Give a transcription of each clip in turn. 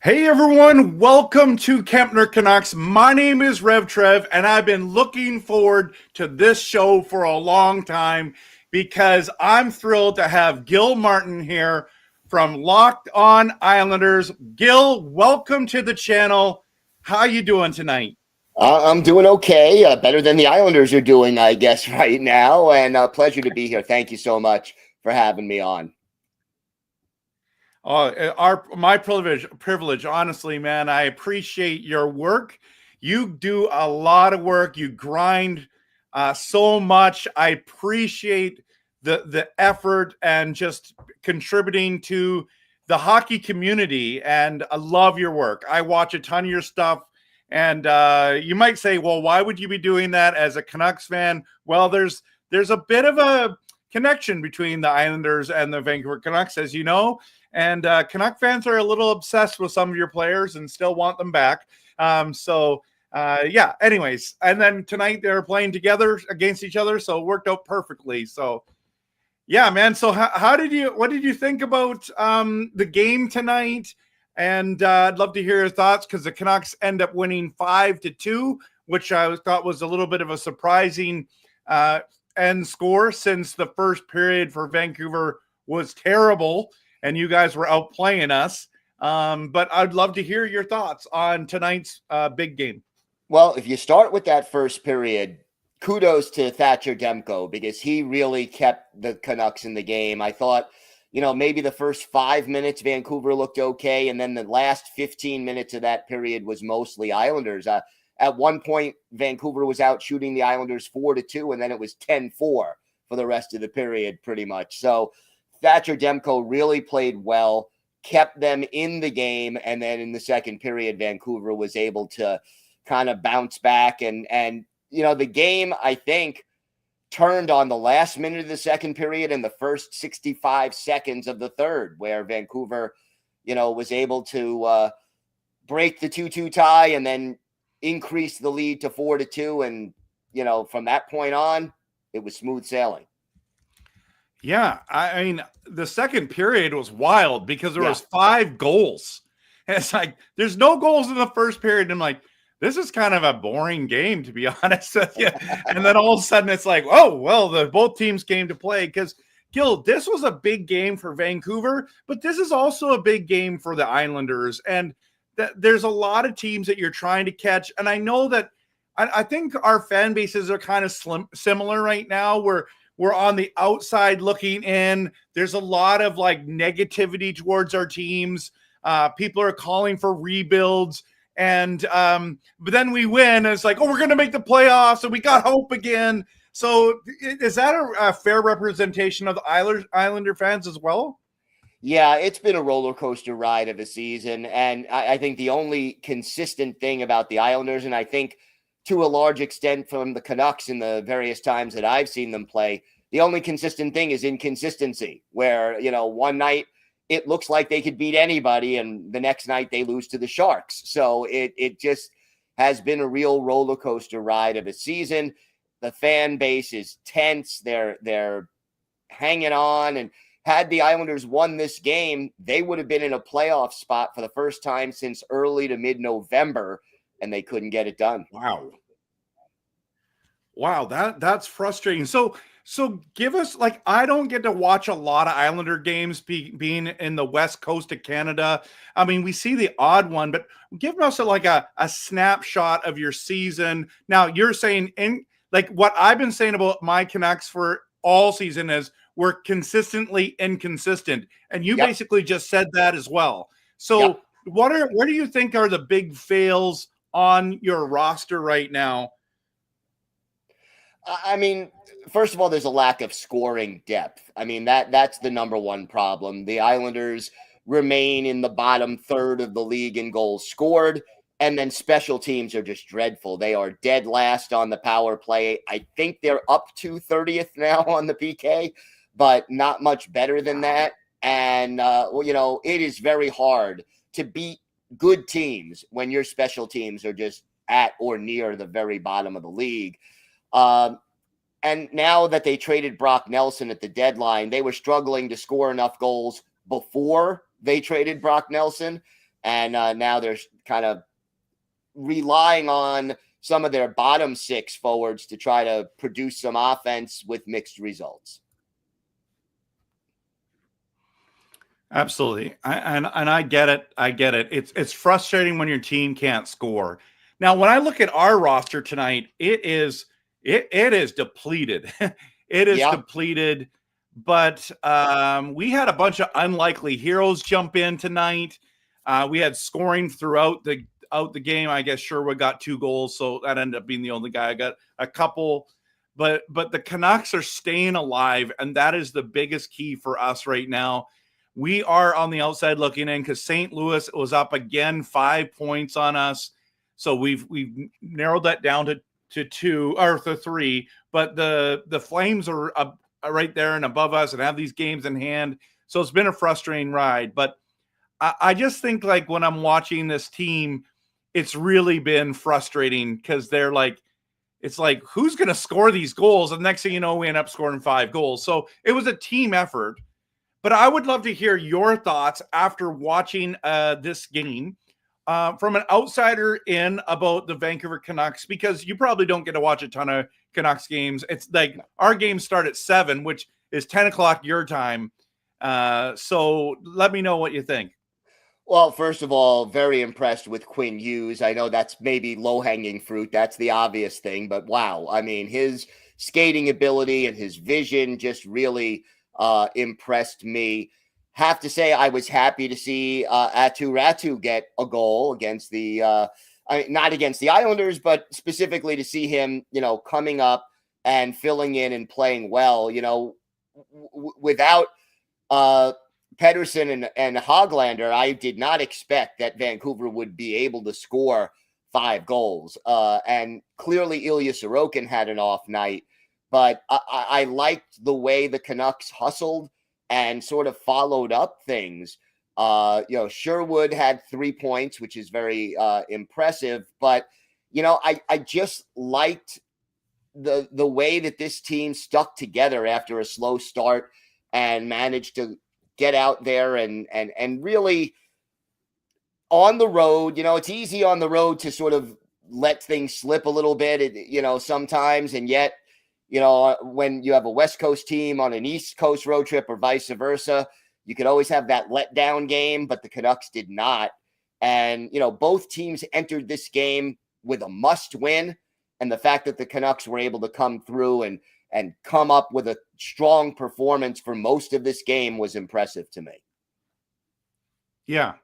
Hey everyone, welcome to Kempner Canucks. My name is RevTrev, and I've been looking forward to this show for a long time because I'm thrilled to have Gil Martin here from Locked On Islanders. Gil, welcome to the channel. How you doing tonight? I'm doing okay, better than the Islanders are doing, I guess, right now. And a pleasure to be here. Thank you so much for having me on. My privilege. Honestly, man, I appreciate your work. You do a lot of work. You grind so much. I appreciate the effort and just contributing to the hockey community. And I love your work. I watch a ton of your stuff. And you might say, well, why would you be doing that as a Canucks fan? Well, there's a bit of a connection between the Islanders and the Vancouver Canucks, as you know. And Canuck fans are a little obsessed with some of your players and still want them back. Yeah, anyways. And then tonight they're playing together against each other, so it worked out perfectly. So, yeah, man. So what did you think about the game tonight? And I'd love to hear your thoughts because the Canucks end up winning 5-2, which I thought was a little bit of a surprising end score since the first period for Vancouver was terrible and you guys were outplaying us. But I'd love to hear your thoughts on tonight's big game. Well, if you start with that first period, kudos to Thatcher Demko because he really kept the Canucks in the game. I thought, maybe the first 5 minutes Vancouver looked okay, and then the last 15 minutes of that period was mostly Islanders. At one point, Vancouver was out shooting the Islanders 4-2, and then it was 10-4 for the rest of the period, pretty much. So Thatcher Demko really played well, kept them in the game, and then in the second period, Vancouver was able to kind of bounce back. And the game, I think, turned on the last minute of the second period and the first 65 seconds of the third, where Vancouver, was able to break the 2-2 tie and then increase the lead to 4-2. And, from that point on, it was smooth sailing. Yeah, I mean, the second period was wild because there was 5 goals. And it's like, there's no goals in the first period. And I'm like, this is kind of a boring game, to be honest with you. And then all of a sudden it's like, oh, well, both teams came to play because, Gil, this was a big game for Vancouver, but this is also a big game for the Islanders. And there's a lot of teams that you're trying to catch. And I know that I think our fan bases are kind of similar right now where we're on the outside looking in. There's a lot of like negativity towards our teams. People are calling for rebuilds. And but then we win. And it's like, oh, we're going to make the playoffs. And we got hope again. So is that a fair representation of the Islander fans as well? Yeah, it's been a roller coaster ride of a season. And I think the only consistent thing about the Islanders, and I think to a large extent from the Canucks in the various times that I've seen them play, the only consistent thing is inconsistency, where, one night it looks like they could beat anybody and the next night they lose to the Sharks. So it just has been a real roller coaster ride of a season. The fan base is tense. They're hanging on. And had the Islanders won this game, they would have been in a playoff spot for the first time since early to mid-November, and they couldn't get it done. Wow, that's frustrating. So give us, like, I don't get to watch a lot of Islander games being in the west coast of Canada. I mean, we see the odd one, but give us a snapshot of your season. Now, you're saying like what I've been saying about my Canucks for all season is we're consistently inconsistent. And you basically just said that as well. So what do you think are the big fails on your roster right now? I mean, first of all, there's a lack of scoring depth. I mean, that's the number one problem. The Islanders remain in the bottom third of the league in goals scored, and then special teams are just dreadful. They are dead last on the power play. I think they're up to 30th now on the PK, but not much better than that. And, it is very hard to beat good teams when your special teams are just at or near the very bottom of the league. And now that they traded Brock Nelson at the deadline, they were struggling to score enough goals before they traded Brock Nelson. And now they're kind of relying on some of their bottom six forwards to try to produce some offense with mixed results. Absolutely. I get it. I get it. It's frustrating when your team can't score. Now, when I look at our roster tonight, it is depleted. It is depleted, but we had a bunch of unlikely heroes jump in tonight. We had scoring throughout the game. I guess Sherwood got 2 goals, so that ended up being the only guy. I got a couple, but the Canucks are staying alive, and that is the biggest key for us right now. We are on the outside looking in because St. Louis was up again 5 points on us. So we've narrowed that down to 2 or to 3. But the Flames are right there and above us and have these games in hand. So it's been a frustrating ride. But I just think like when I'm watching this team, it's really been frustrating because they're like, it's like, who's going to score these goals? And next thing you know, we end up scoring 5 goals. So it was a team effort. But I would love to hear your thoughts after watching this game from an outsider in about the Vancouver Canucks, because you probably don't get to watch a ton of Canucks games. It's like our games start at 7, which is 10 o'clock your time. So let me know what you think. Well, first of all, very impressed with Quinn Hughes. I know that's maybe low-hanging fruit. That's the obvious thing. But wow, I mean, his skating ability and his vision just really impressed me. Have to say, I was happy to see Aatu Räty get a goal against the not against the Islanders, but specifically to see him, coming up and filling in and playing well. Without Pedersen and Hoglander, I did not expect that Vancouver would be able to score 5 goals. And clearly, Ilya Sorokin had an off night. But I liked the way the Canucks hustled and sort of followed up things. Sherwood had 3 points, which is very impressive. But, I just liked the way that this team stuck together after a slow start and managed to get out there and really on the road. It's easy on the road to sort of let things slip a little bit, sometimes, and yet, when you have a West Coast team on an East Coast road trip or vice versa, you could always have that letdown game, but the Canucks did not. And, both teams entered this game with a must win. And the fact that the Canucks were able to come through and come up with a strong performance for most of this game was impressive to me. Yeah.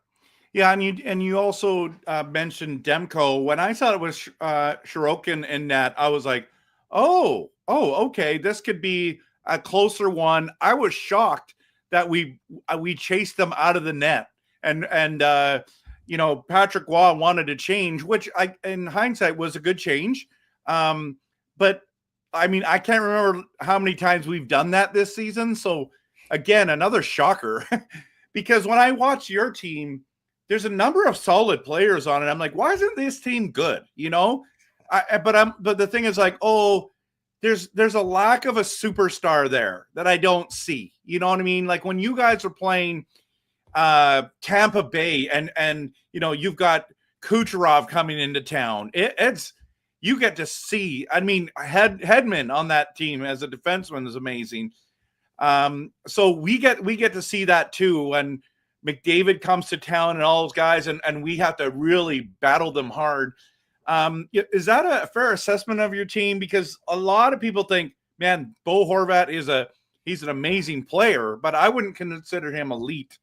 Yeah. And you also mentioned Demko. When I thought it was Sorokin in net, I was like, oh, okay, this could be a closer one. I was shocked that we chased them out of the net, and Patrick Waugh wanted to change, which in hindsight was a good change. But I mean, I can't remember how many times we've done that this season. So again, another shocker, because when I watch your team, there's a number of solid players on it. I'm like, why isn't this team good? But the thing is like, there's a lack of a superstar there that I don't see. You know what I mean? Like when you guys are playing Tampa Bay and you've got Kucherov coming into town, you get to see. I mean, Hedman on that team as a defenseman is amazing. So we get to see that too when McDavid comes to town and all those guys, and we have to really battle them hard. Is that a fair assessment of your team? Because a lot of people think, man, Bo Horvat he's an amazing player, but I wouldn't consider him elite.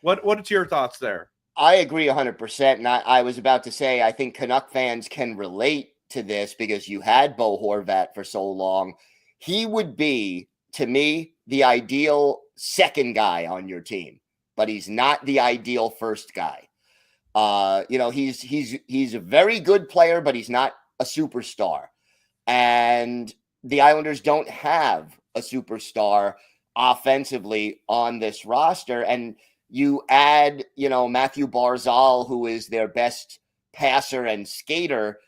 What's your thoughts there? I agree 100%. And I was about to say, I think Canuck fans can relate to this because you had Bo Horvat for so long. He would be, to me, the ideal second guy on your team, but he's not the ideal first guy. He's a very good player, but he's not a superstar. And the Islanders don't have a superstar offensively on this roster. And you add, Matthew Barzal, who is their best passer and skater,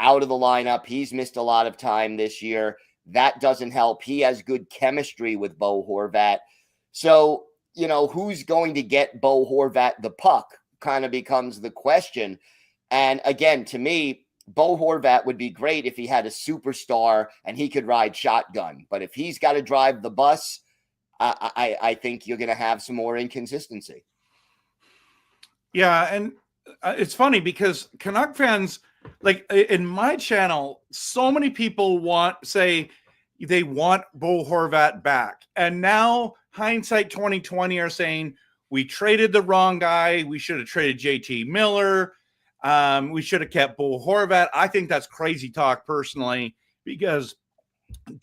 out of the lineup. He's missed a lot of time this year. That doesn't help. He has good chemistry with Bo Horvat. So, who's going to get Bo Horvat the puck? kind of becomes the question. And again, to me, Bo Horvat would be great if he had a superstar and he could ride shotgun. But if he's got to drive the bus, I think you're going to have some more inconsistency. Yeah, and it's funny because Canuck fans, like in my channel, so many people say they want Bo Horvat back. And now hindsight 2020 are saying we traded the wrong guy. We should have traded JT Miller. We should have kept Bo Horvat. I think that's crazy talk personally, because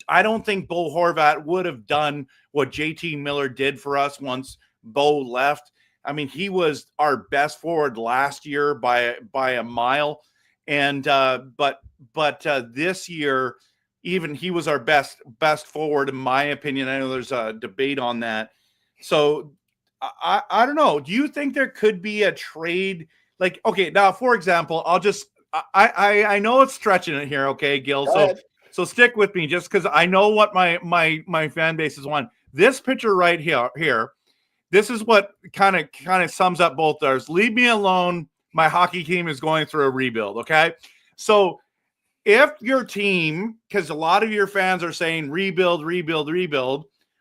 I don't think Bo Horvat would have done what JT Miller did for us once Bo left. I mean, he was our best forward last year by a mile, and but this year, even he was our best forward in my opinion. I know there's a debate on that. So I don't know. Do you think there could be a trade? Like, okay, now for example, I know it's stretching it here, okay, Gil. So stick with me just because I know what my fan base is on. This picture right here. This is what kind of sums up both ours. Leave me alone. My hockey team is going through a rebuild. Okay. So if your team, because a lot of your fans are saying rebuild,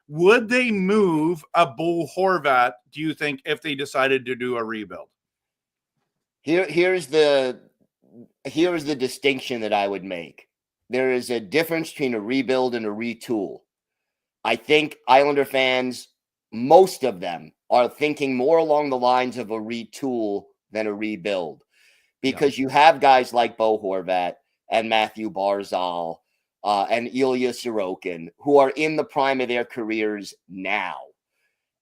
would they move a Bo Horvat, do you think, if they decided to do a rebuild? Here's the distinction that I would make. There is a difference between a rebuild and a retool. I think Islander fans, most of them, are thinking more along the lines of a retool than a rebuild, because you have guys like Bo Horvat and Matthew Barzal and Ilya Sorokin who are in the prime of their careers now.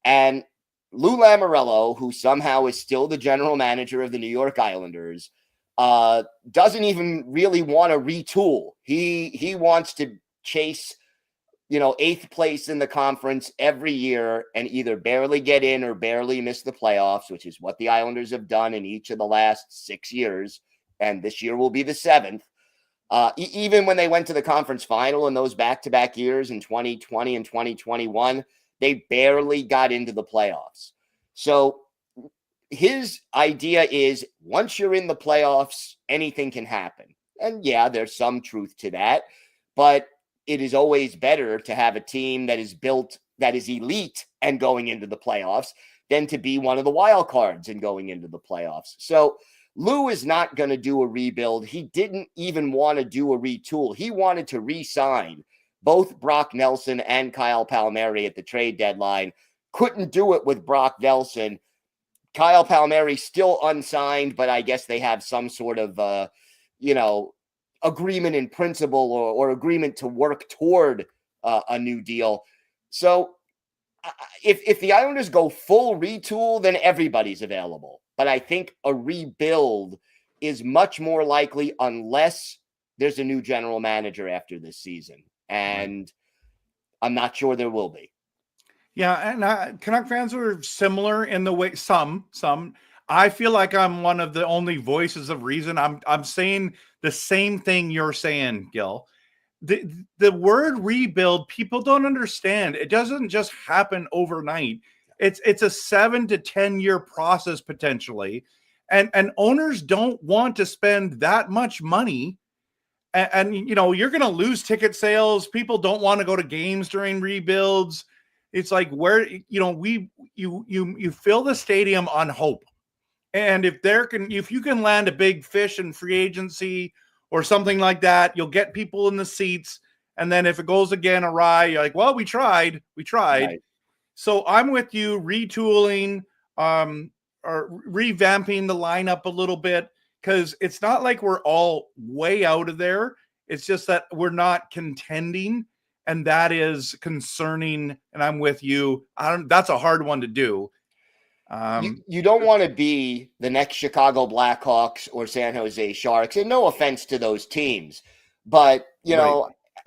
And Lou Lamoriello, who somehow is still the general manager of the New York Islanders, doesn't even really want to retool. He wants to chase, 8th place in the conference every year and either barely get in or barely miss the playoffs, which is what the Islanders have done in each of the last 6 years. And this year will be the 7th. Even when they went to the conference final in those back-to-back years in 2020 and 2021, they barely got into the playoffs. So his idea is once you're in the playoffs, anything can happen. And yeah, there's some truth to that, but it is always better to have a team that is built, that is elite and going into the playoffs than to be one of the wild cards and going into the playoffs. So Lou is not going to do a rebuild. He didn't even want to do a retool. He wanted to re-sign both Brock Nelson and Kyle Palmieri at the trade deadline. Couldn't do it with Brock Nelson. Kyle Palmieri still unsigned, but I guess they have some sort of, agreement in principle or agreement to work toward a new deal. So if the Islanders go full retool, then everybody's available. But I think a rebuild is much more likely unless there's a new general manager after this season. And I'm not sure there will be. Yeah, and Canuck fans are similar in the way some. I feel like I'm one of the only voices of reason. I'm saying the same thing you're saying, Gil. The word rebuild, people don't understand. It doesn't just happen overnight. It's a 7 to 10 year process potentially, and owners don't want to spend that much money. And you're going to lose ticket sales. People don't want to go to games during rebuilds. It's like where you fill the stadium on hope. And if you can land a big fish in free agency or something like that, you'll get people in the seats. And then if it goes again awry, you're like, well, we tried. Right. So I'm with you, retooling, or revamping the lineup a little bit, because it's not like we're all way out of there. It's just that we're not contending, and that is concerning. And I'm with you. That's a hard one to do. You don't want to be the next Chicago Blackhawks or San Jose Sharks, and no offense to those teams, but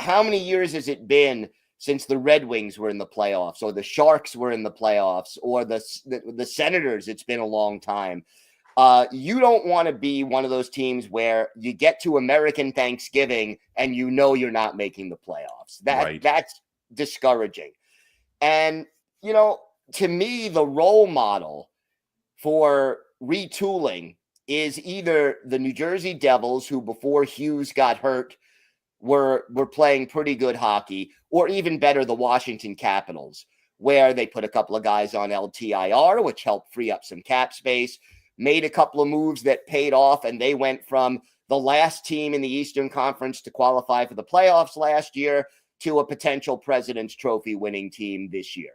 how many years has it been since the Red Wings were in the playoffs, or the Sharks were in the playoffs, or the Senators? It's been a long time. You don't want to be one of those teams where you get to American Thanksgiving and you're not making the playoffs. That's discouraging. And to me, the role model for retooling is either the New Jersey Devils, who before Hughes got hurt were playing pretty good hockey, or even better, the Washington Capitals, where they put a couple of guys on LTIR, which helped free up some cap space, made a couple of moves that paid off, and they went from the last team in the Eastern Conference to qualify for the playoffs last year to a potential President's Trophy winning team this year.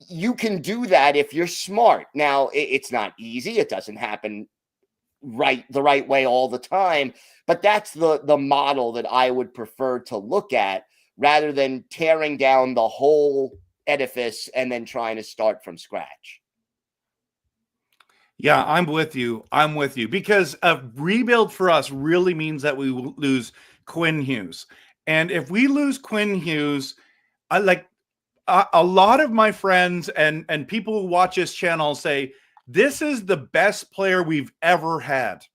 You can do that if you're smart. Now, it's not easy. It doesn't happen the right way all the time, but that's the model that I would prefer to look at rather than tearing down the whole edifice and then trying to start from scratch. Yeah, I'm with you. Because a rebuild for us really means that we lose Quinn Hughes. And if we lose Quinn Hughes, a lot of my friends and people who watch this channel say, this is the best player we've ever had.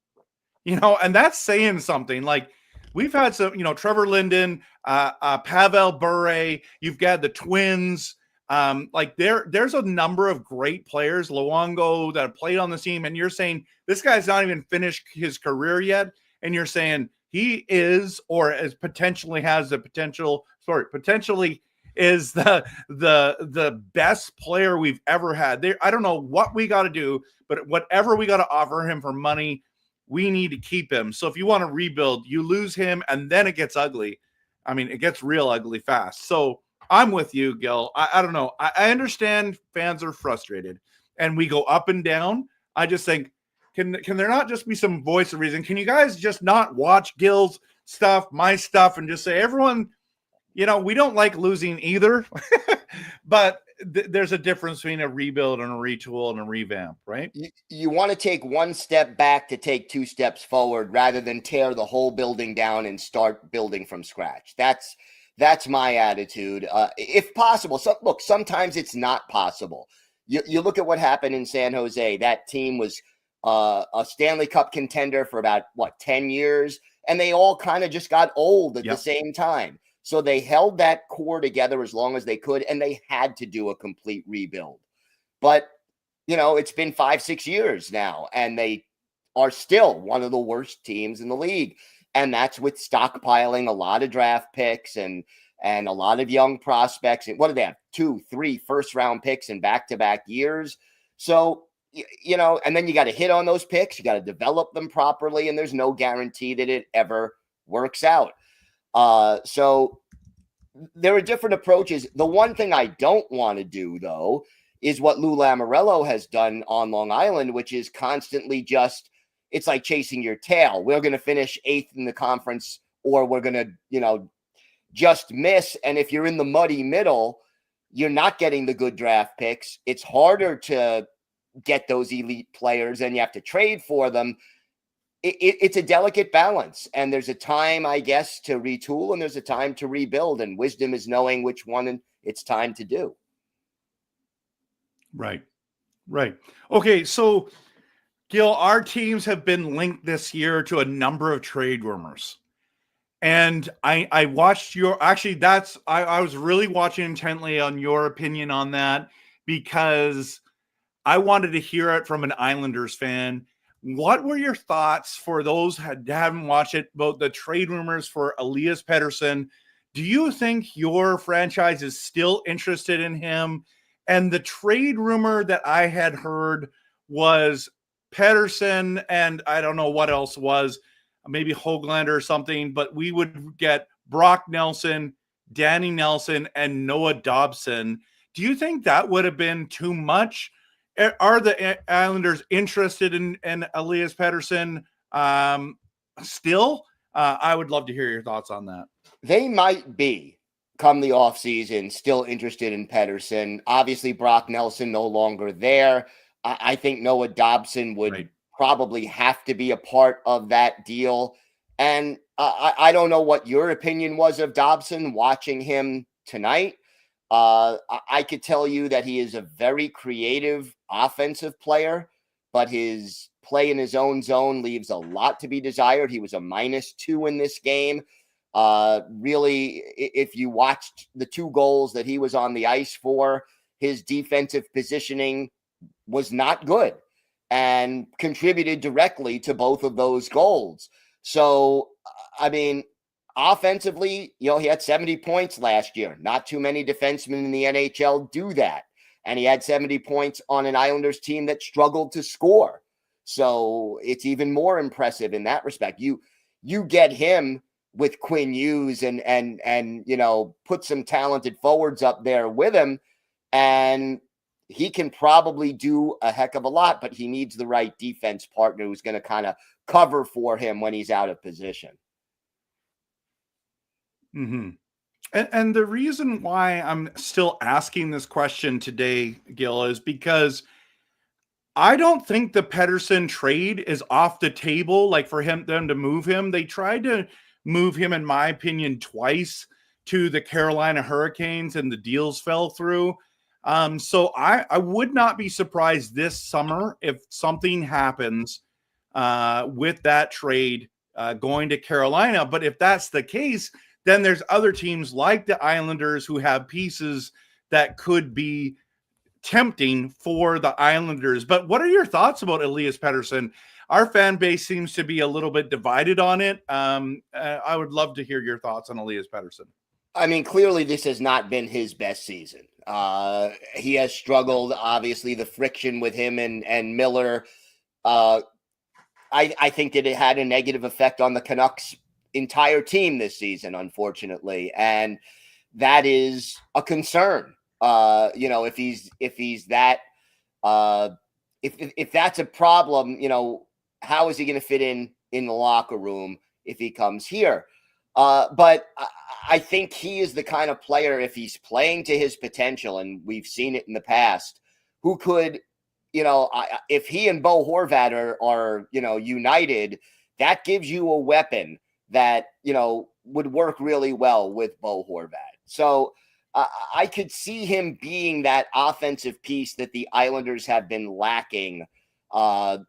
And that's saying something. Like, we've had some, Trevor Linden, Pavel Bure, you've got the Twins. There's a number of great players, Luongo, that have played on the team, and you're saying this guy's not even finished his career yet, and you're saying he is, or is potentially has the potential. Potentially is the best player we've ever had. I don't know what we got to do, but whatever we got to offer him for money, we need to keep him. So if you want to rebuild, you lose him, and then it gets ugly. I mean, it gets real ugly fast. So I'm with you, Gil. I don't know. I understand fans are frustrated, and we go up and down. I just think, can there not just be some voice of reason? Can you guys just not watch Gil's stuff, my stuff, and just say, everyone, we don't like losing either, but there's a difference between a rebuild and a retool and a revamp, right? You want to take one step back to take two steps forward rather than tear the whole building down and start building from scratch. That's my attitude. If possible. So, look, sometimes it's not possible. You look at what happened in San Jose. That team was a Stanley Cup contender for about, 10 years? And they all kind of just got old at the same time. So they held that core together as long as they could, and they had to do a complete rebuild. But, it's been 5-6 years now, and they are still one of the worst teams in the league. And that's with stockpiling a lot of draft picks and a lot of young prospects. And what do they have? 2-3 first-round picks in back-to-back years. So, and then you got to hit on those picks. You got to develop them properly, and there's no guarantee that it ever works out. So there are different approaches. The one thing I don't want to do, though, is what Lou Lamoriello has done on Long Island, which is constantly it's like chasing your tail. We're going to finish 8th in the conference, or we're going to, just miss. And if you're in the muddy middle, you're not getting the good draft picks. It's harder to get those elite players, and you have to trade for them. It's a delicate balance, and there's a time, I guess, to retool, and there's a time to rebuild, and wisdom is knowing which one it's time to do. Right. Okay, so Gil, our teams have been linked this year to a number of trade rumors. And I watched I was really watching intently on your opinion on that, because I wanted to hear it from an Islanders fan. What were your thoughts, for those who haven't watched it, about the trade rumors for Elias Pettersson? Do you think your franchise is still interested in him? And the trade rumor that I had heard was Pettersson, and I don't know what else was, maybe Höglander or something, but we would get Brock Nelson, Danny Nelson, and Noah Dobson. Do you think that would have been too much? Are the Islanders interested in Elias Pettersson still? I would love to hear your thoughts on that. They might be, come the offseason, still interested in Pettersson. Obviously, Brock Nelson no longer there. I think Noah Dobson would probably have to be a part of that deal. And I don't know what your opinion was of Dobson watching him tonight. I could tell you that he is a very creative offensive player, but his play in his own zone leaves a lot to be desired. He was a -2 in this game. Really, if you watched the 2 goals that he was on the ice for, his defensive positioning was not good. and contributed directly to both of those goals. So, I mean, offensively, he had 70 points last year. Not too many defensemen in the NHL do that. And he had 70 points on an Islanders team that struggled to score. So it's even more impressive in that respect. You get him with Quinn Hughes and put some talented forwards up there with him, and he can probably do a heck of a lot, but he needs the right defense partner who's going to kind of cover for him when he's out of position. Mm-hmm. And the reason why I'm still asking this question today, Gil, is because I don't think the Pettersson trade is off the table. Like for them to move him, they tried to move him, in my opinion, twice to the Carolina Hurricanes, and the deals fell through. So I would not be surprised this summer if something happens with that trade going to Carolina. But if that's the case, then there's other teams like the Islanders who have pieces that could be tempting for the Islanders. But what are your thoughts about Elias Pettersson? Our fan base seems to be a little bit divided on it. I would love to hear your thoughts on Elias Pettersson. I mean, clearly this has not been his best season. He has struggled. Obviously, the friction with him and Miller, I think that it had a negative effect on the Canucks' entire team this season, unfortunately, and that is a concern. If he's that, if that's a problem, how is he going to fit in the locker room if he comes here? But I think he is the kind of player, if he's playing to his potential, and we've seen it in the past, who could, if he and Bo Horvat are united, that gives you a weapon that, would work really well with Bo Horvat. So I could see him being that offensive piece that the Islanders have been lacking. But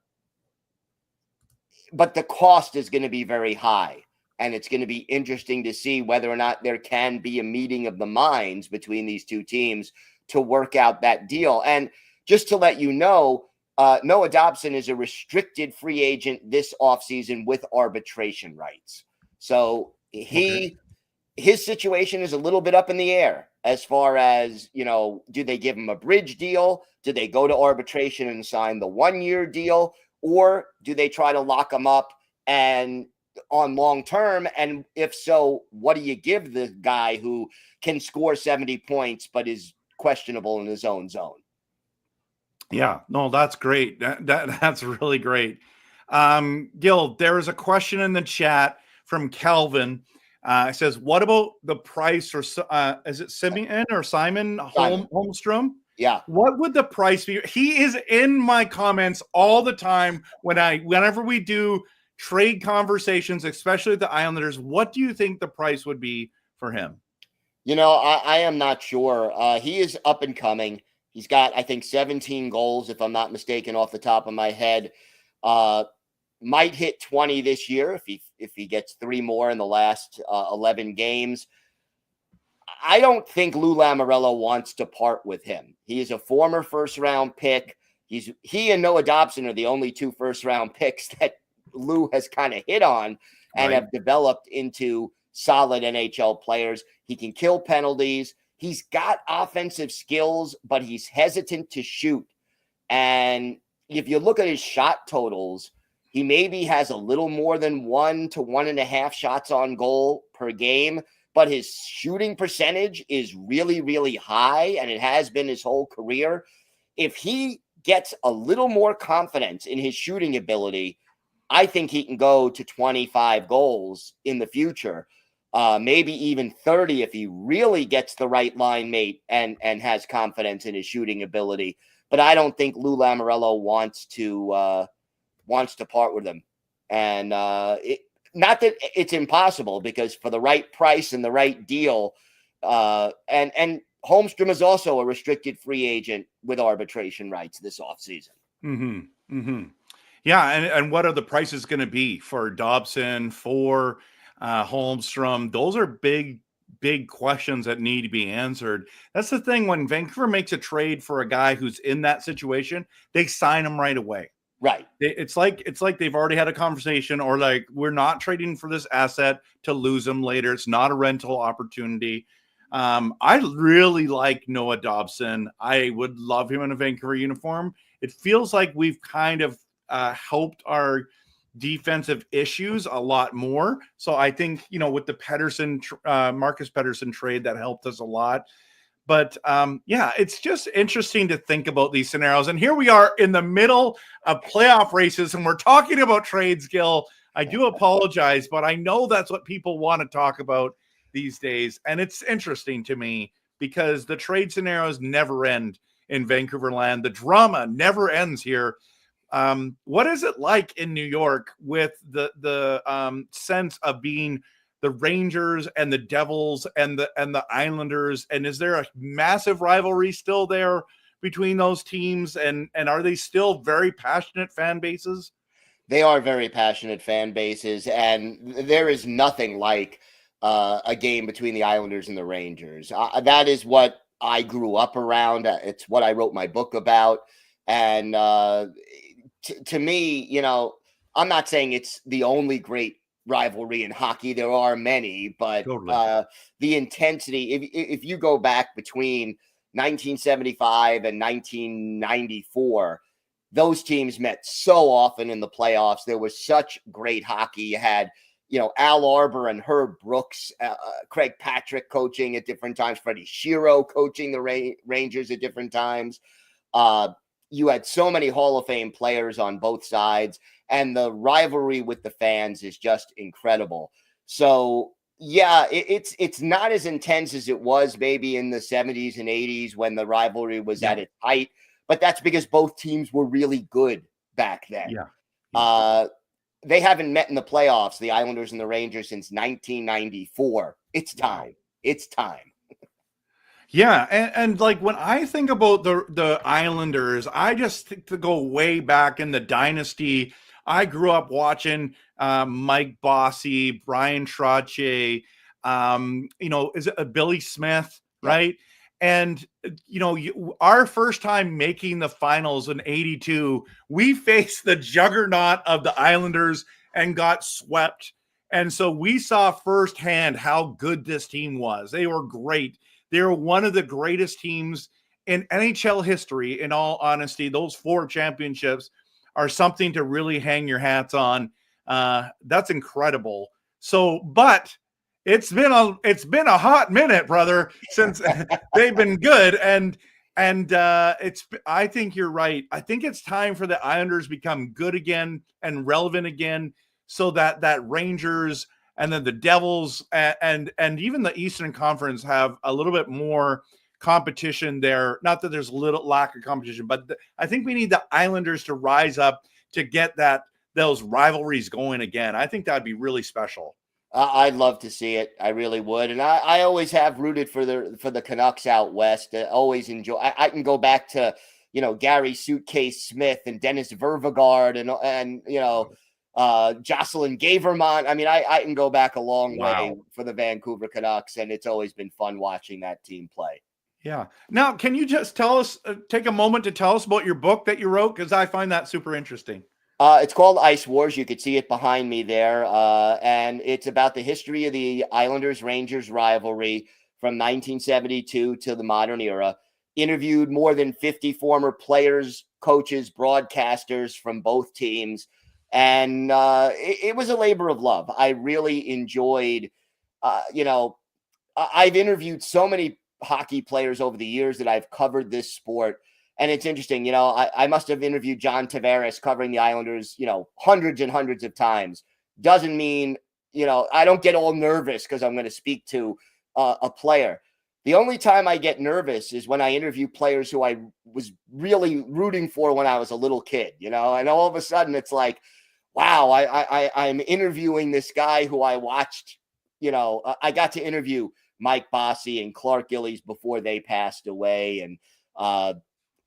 the cost is going to be very high. And it's going to be interesting to see whether or not there can be a meeting of the minds between these two teams to work out that deal. And just to let you know, Noah Dobson is a restricted free agent this offseason with arbitration rights. So his situation is a little bit up in the air as far as, do they give him a bridge deal? Do they go to arbitration and sign the 1-year deal? Or do they try to lock him up and on long term? And if so, what do you give the guy who can score 70 points but is questionable in his own zone? Yeah, no, that's great. That's really great. Gil, there is a question in the chat from Calvin. It says, what about the price, or is it Simon Holmstrom? Yeah. What would the price be? He is in my comments all the time whenever we do trade conversations, especially the Islanders. What do you think the price would be for him? I am not sure. He is up and coming. He's got, I think, 17 goals, if I'm not mistaken, off the top of my head. Might hit 20 this year if he gets 3 more in the last 11 games. I don't think Lou Lamoriello wants to part with him. He is a former first-round pick. He and Noah Dobson are the only 2 first-round picks that Lou has kind of hit on and have developed into solid NHL players. He can kill penalties. He's got offensive skills, but he's hesitant to shoot. And if you look at his shot totals, he maybe has a little more than 1 to 1.5 shots on goal per game, but his shooting percentage is really, really high, and it has been his whole career. If he gets a little more confidence in his shooting ability, I think he can go to 25 goals in the future, maybe even 30 if he really gets the right line mate and has confidence in his shooting ability. But I don't think Lou Lamoriello wants to part with him. And not that it's impossible, because for the right price and the right deal, and Holmstrom is also a restricted free agent with arbitration rights this offseason. Mm-hmm. Mm-hmm. Yeah, and what are the prices going to be for Dobson, for Holmstrom? Those are big questions that need to be answered. That's the thing. When Vancouver makes a trade for a guy who's in that situation, they sign him right away. Right. It's like they've already had a conversation, or like, we're not trading for this asset to lose them later. It's not a rental opportunity. I really like Noah Dobson. I would love him in a Vancouver uniform. It feels like we've kind of helped our defensive issues a lot more. So I think, with the Marcus Pettersson trade, that helped us a lot. But yeah, it's just interesting to think about these scenarios. And here we are in the middle of playoff races, and we're talking about trades, Gil. I do apologize, but I know that's what people want to talk about these days. And it's interesting to me because the trade scenarios never end in Vancouver land. The drama never ends here. What is it like in New York with the sense of being the Rangers and the Devils and the Islanders? And is there a massive rivalry still there between those teams? And are they still very passionate fan bases? They are very passionate fan bases, and there is nothing like a game between the Islanders and the Rangers. That is what I grew up around. It's what I wrote my book about. And to me, I'm not saying it's the only great rivalry in hockey. There are many, but Totally. The intensity, if you go back between 1975 and 1994, those teams met so often in the playoffs. There was such great hockey. You had, Al Arbor and Herb Brooks, Craig Patrick coaching at different times, Freddie Shero coaching the Rangers at different times. You had so many Hall of Fame players on both sides, and the rivalry with the fans is just incredible. So yeah, it's not as intense as it was maybe in the 70s and 80s when the rivalry was at its height, but that's because both teams were really good back then. They haven't met in the playoffs, the Islanders and the Rangers, since 1994. It's time. Wow. It's time. Yeah, and like when I think about the Islanders, I just think to go way back in the dynasty. I grew up watching Mike Bossy, Brian Trottier, is it Billy Smith, right? And our first time making the finals in '82, we faced the juggernaut of the Islanders and got swept. And so we saw firsthand how good this team was. They were great. They're one of the greatest teams in NHL history, in all honesty. Those 4 championships are something to really hang your hats on. That's incredible. So, but it's been a hot minute, brother, since they've been good. And I think you're right. I think it's time for the Islanders become good again and relevant again, so that Rangers and then the Devils and even the Eastern Conference have a little bit more competition there. Not that there's a little lack of competition, but I think we need the Islanders to rise up to get those rivalries going again. I think that'd be really special. I'd love to see it. I really would. And I always have rooted for the Canucks out west. I always enjoy. I can go back to, Gary Suitcase Smith and Dennis Vervegard and Jocelyn Gavermont. I mean, I can go back a long way for the Vancouver Canucks, and it's always been fun watching that team play. Yeah. Now, can you just tell us, take a moment to tell us about your book that you wrote? Because I find that super interesting. It's called Ice Wars. You could see it behind me there. And it's about the history of the Islanders-Rangers rivalry from 1972 to the modern era. Interviewed more than 50 former players, coaches, broadcasters from both teams. And it was a labor of love. I really enjoyed, I've interviewed so many hockey players over the years that I've covered this sport. And it's interesting, I must have interviewed John Tavares covering the Islanders, hundreds and hundreds of times. Doesn't mean, I don't get all nervous because I'm going to speak to a player. The only time I get nervous is when I interview players who I was really rooting for when I was a little kid, and all of a sudden it's like, wow, I'm interviewing this guy who I watched, I got to interview Mike Bossy and Clark Gillies before they passed away. And,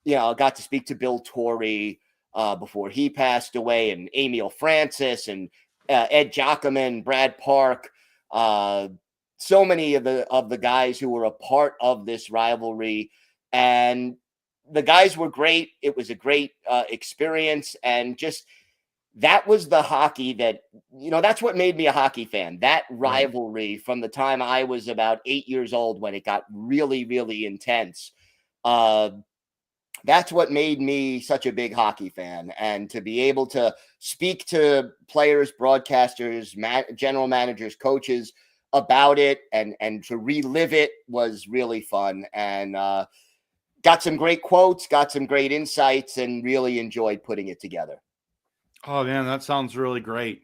I got to speak to Bill Torrey before he passed away, and Emil Francis and Ed Giacomin, Brad Park, so many of the guys who were a part of this rivalry. And the guys were great. It was a great experience, and just that was the hockey that, that's what made me a hockey fan. That rivalry from the time I was about 8 years old when it got really, really intense. That's what made me such a big hockey fan. And to be able to speak to players, broadcasters, general managers, coaches about it and to relive it was really fun. And got some great quotes, got some great insights, and really enjoyed putting it together. Oh, man, that sounds really great.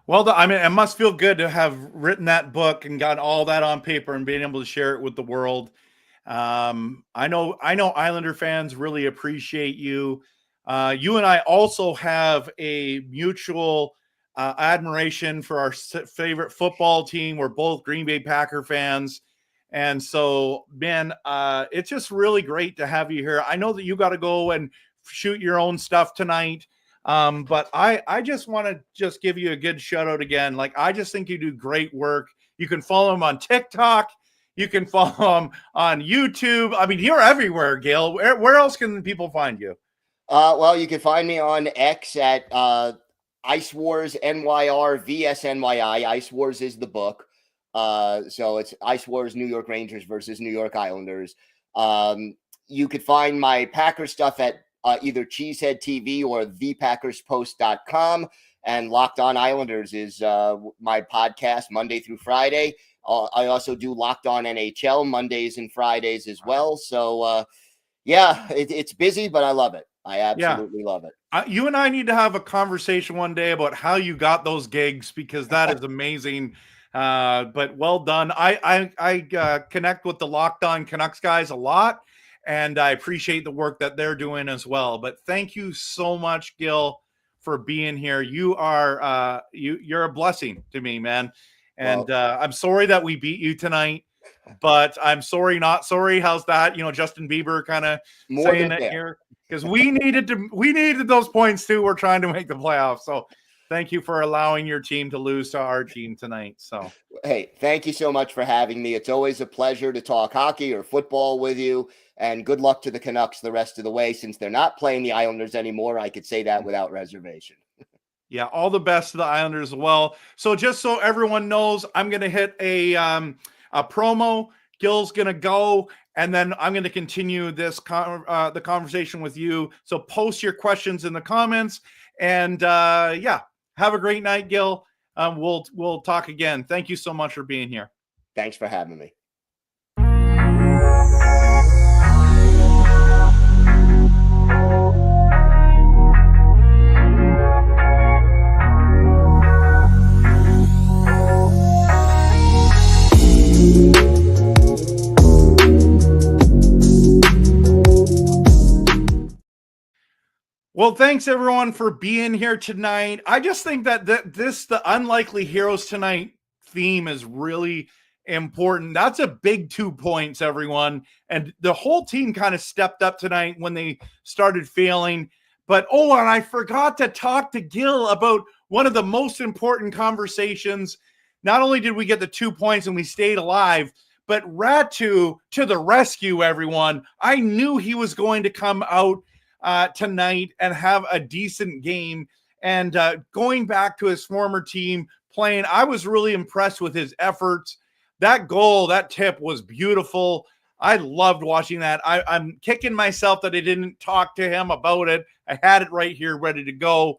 Well, I mean, it must feel good to have written that book and got all that on paper and being able to share it with the world. I know Islander fans really appreciate you. You and I also have a mutual admiration for our favorite football team. We're both Green Bay Packer fans. And so, man, it's just really great to have you here. I know that you got to go and shoot your own stuff tonight. But I just want to just give you a good shout out again. Like, I just think you do great work. You can follow him on TikTok. You can follow him on YouTube. I mean, you're everywhere, Gil. Where else can people find you? Well, you can find me on X at Ice Wars NYR VSNYI. Ice Wars is the book. So it's Ice Wars New York Rangers versus New York Islanders. You could find my Packer stuff at either Cheesehead TV or thepackerspost.com. And Locked On Islanders is my podcast Monday through Friday. I also do Locked On NHL Mondays and Fridays as well. So, it's busy, but I love it. I absolutely love it. You and I need to have a conversation one day about how you got those gigs, because that is amazing. But well done. I connect with the Locked On Canucks guys a lot, and I appreciate the work that they're doing as well. But thank you so much, Gil, for being here. You are you're a blessing to me, man. And I'm sorry that we beat you tonight, but I'm sorry, not sorry. How's that? Justin Bieber kind of saying it here, because we needed those points too. We're trying to make the playoffs. So thank you for allowing your team to lose to our team tonight. So, hey, thank you so much for having me. It's always a pleasure to talk hockey or football with you. And good luck to the Canucks the rest of the way. Since they're not playing the Islanders anymore, I could say that without reservation. Yeah, all the best to the Islanders as well. So just so everyone knows, I'm going to hit a promo. Gil's going to go, and then I'm going to continue this the conversation with you. So post your questions in the comments, and have a great night, Gil. We'll talk again. Thank you so much for being here. Thanks for having me. Well, thanks everyone for being here tonight. I just think that the Unlikely Heroes Tonight theme is really important. That's a big 2 points, everyone. And the whole team kind of stepped up tonight when they started failing. But, and I forgot to talk to Gil about one of the most important conversations. Not only did we get the 2 points and we stayed alive, but Ratu to the rescue, everyone. I knew he was going to come out tonight and have a decent game, and going back to his former team playing, I was really impressed with his efforts. That goal, that tip was beautiful. I loved watching that. I'm kicking myself that I didn't talk to him about it. I had it right here ready to go,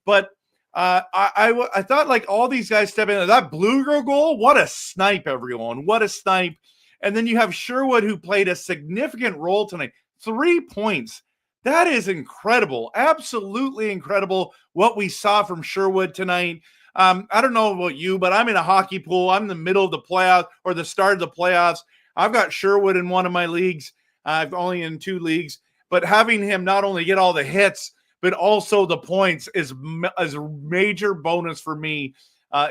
but I thought, like, all these guys stepping in. That Blue Girl goal, what a snipe, everyone. What a snipe. And then you have Sherwood, who played a significant role tonight. 3 points. That is incredible. Absolutely incredible what we saw from Sherwood tonight. I don't know about you, but I'm in a hockey pool. I'm in the middle of the playoffs, or the start of the playoffs. I've got Sherwood in one of my leagues. I've only in 2 leagues. But having him not only get all the hits, but also the points is a major bonus for me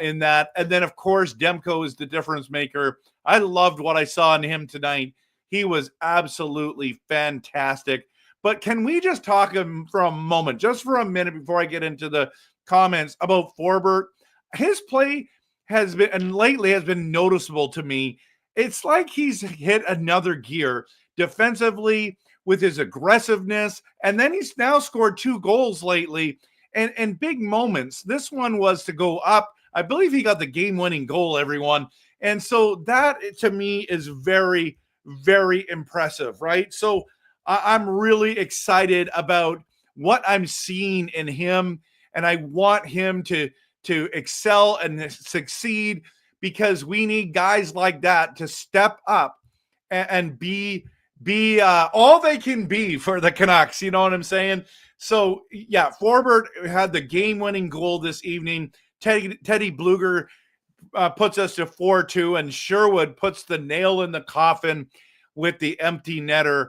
in that. And then, of course, Demko is the difference maker. I loved what I saw in him tonight. He was absolutely fantastic. But can we just talk for a moment, just for a minute before I get into the comments about Forbert? His play has been, and lately has been, noticeable to me. It's like he's hit another gear defensively, with his aggressiveness. And then he's now scored 2 goals lately and big moments. This one was to go up. I believe he got the game-winning goal, everyone. And so that, to me, is very, very impressive, right? So I'm really excited about what I'm seeing in him, and I want him to excel and succeed, because we need guys like that to step up and be all they can be for the Canucks. You know what I'm saying? So yeah, Forbort had the game-winning goal this evening. Teddy Bluger puts us to 4-2, and Sherwood puts the nail in the coffin with the empty netter.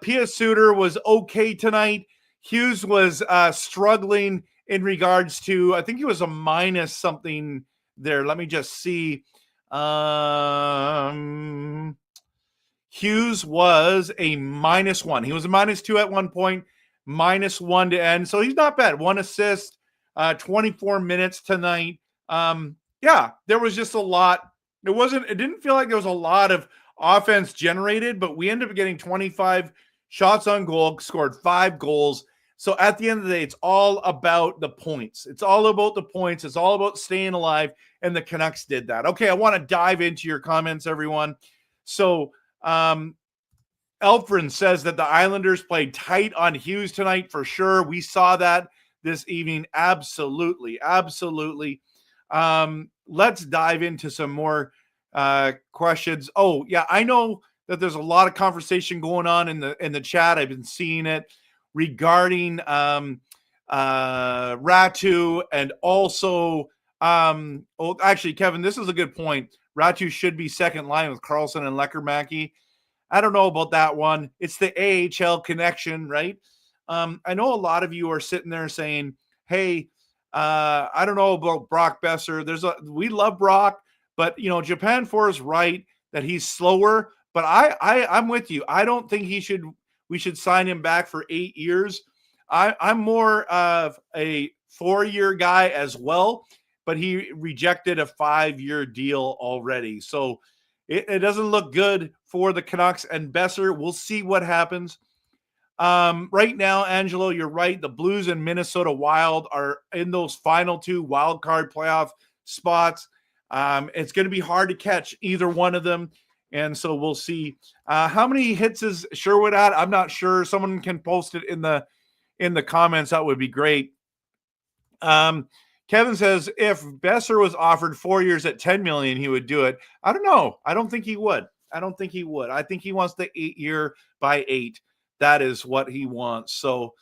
Pia Suter was okay tonight. Hughes was struggling in regards to, I think he was a minus something there. Let me just see. Hughes was a -1. He was a -2 at one point, -1 to end. So he's not bad. 1 assist, 24 minutes tonight. Yeah, there was just a lot. It didn't feel like there was a lot of offense generated, but we ended up getting 25 shots on goal, scored 5 goals. So at the end of the day, it's all about the points. It's all about the points. It's all about staying alive, and the Canucks did that. Okay, I want to dive into your comments, everyone. So Elfrin says that the Islanders played tight on Hughes tonight for sure. We saw that this evening. Absolutely. Absolutely. Let's dive into some more questions. Oh, yeah, I know that there's a lot of conversation going on in the chat. I've been seeing it regarding Ratu, and also actually, Kevin, this is a good point. Ratu should be second line with Carlson and Leckermacky. I don't know about that one. It's the AHL connection, right? I know a lot of you are sitting there saying, hey, I don't know about Brock Besser. We love Brock, but Japan 4 is right that he's slower. But I'm with you. I don't think we should sign him back for 8 years. I'm more of a 4-year guy as well, but he rejected a 5-year deal already. So it doesn't look good for the Canucks and Besser. We'll see what happens. Right now, Angelo, you're right. The Blues and Minnesota Wild are in those final 2 wild card playoff spots. It's going to be hard to catch either one of them. And so we'll see. How many hits is Sherwood at? I'm not sure. Someone can post it in the comments. That would be great. Kevin says if Besser was offered 4 years at $10 million, he would do it. I don't know. I don't think he would. I think he wants the 8-year by 8. That is what he wants. So,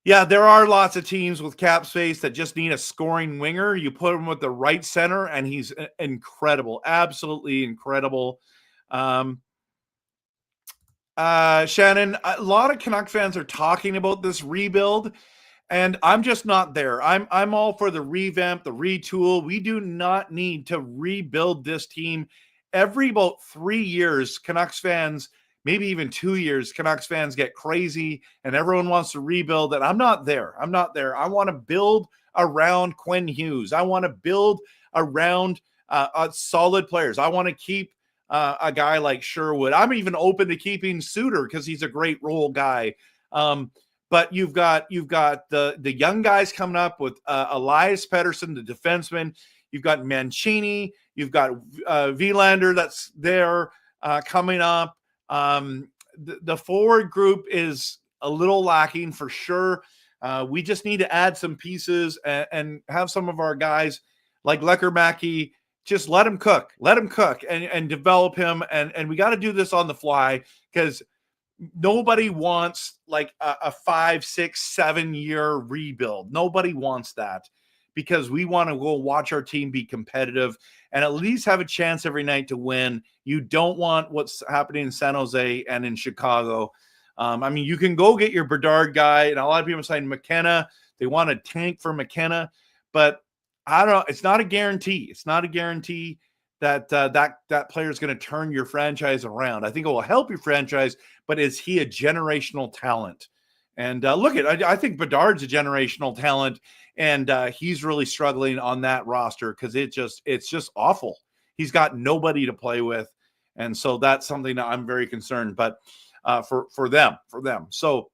yeah, there are lots of teams with cap space that just need a scoring winger. You put him with the right center, and he's incredible, absolutely incredible. Shannon, a lot of Canuck fans are talking about this rebuild, and I'm just not there. I'm all for the revamp, the retool. We do not need to rebuild this team. Every about 3 years, Canucks fans, maybe even 2 years, Canucks fans get crazy and everyone wants to rebuild. And I'm not there. I want to build around Quinn Hughes. I want to build around solid players. I want to keep a guy like Sherwood. I'm even open to keeping Suter because he's a great role guy. But you've got the young guys coming up with Elias Pettersson, the defenseman. You've got Mancini. You've got Vilander that's there coming up. The forward group is a little lacking for sure. We just need to add some pieces and have some of our guys like Leckermacky, just let him cook and develop him. And we got to do this on the fly because nobody wants like a 5, 6, 7 year rebuild. Nobody wants that because we want to go watch our team be competitive and at least have a chance every night to win. You don't want what's happening in San Jose and in Chicago. I mean, you can go get your Bedard guy, and a lot of people are saying McKenna. They want a tank for McKenna, but I don't know. It's not a guarantee. It's not a guarantee that that player is going to turn your franchise around. I think it will help your franchise, but is he a generational talent? And I think Bedard's a generational talent, and he's really struggling on that roster because it's just awful. He's got nobody to play with, and so that's something that I'm very concerned. But for them. So,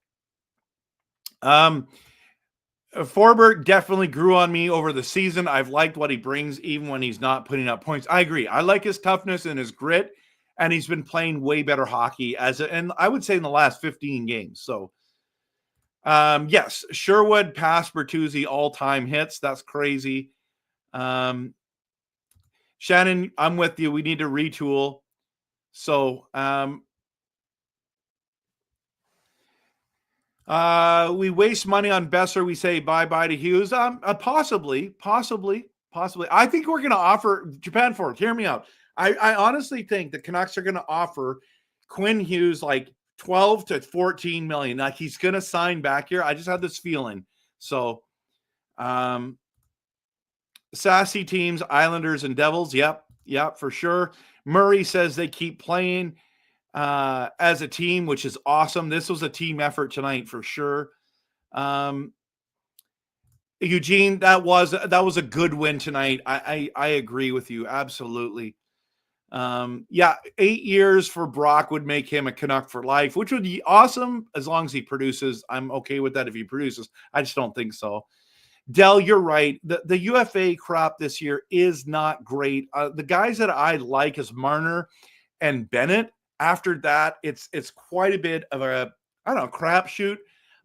Forsberg definitely grew on me over the season. I've liked what he brings, even when he's not putting up points. I agree. I like his toughness and his grit, and he's been playing way better hockey and I would say in the last 15 games. So, yes, Sherwood passed Bertuzzi all-time hits. That's crazy. Shannon, I'm with you. We need to retool. So, we waste money on Besser. We say bye-bye to Hughes. Possibly. I think we're going to offer Japan Forward. Hear me out. I honestly think the Canucks are going to offer Quinn Hughes like 12 to 14 million. Like he's going to sign back here. I just had this feeling. So, sassy teams, Islanders and Devils. Yep, for sure. Murray says they keep playing as a team, which is awesome. This was a team effort tonight for sure. Eugene, that was a good win tonight. I agree with you. Absolutely. 8 years for Brock would make him a Canuck for life, which would be awesome as long as he produces. I'm okay with that if he produces. I just don't think so. Dell, you're right. The UFA crop this year is not great. The guys that I like is Marner and Bennett. After that, it's quite a bit of a crapshoot.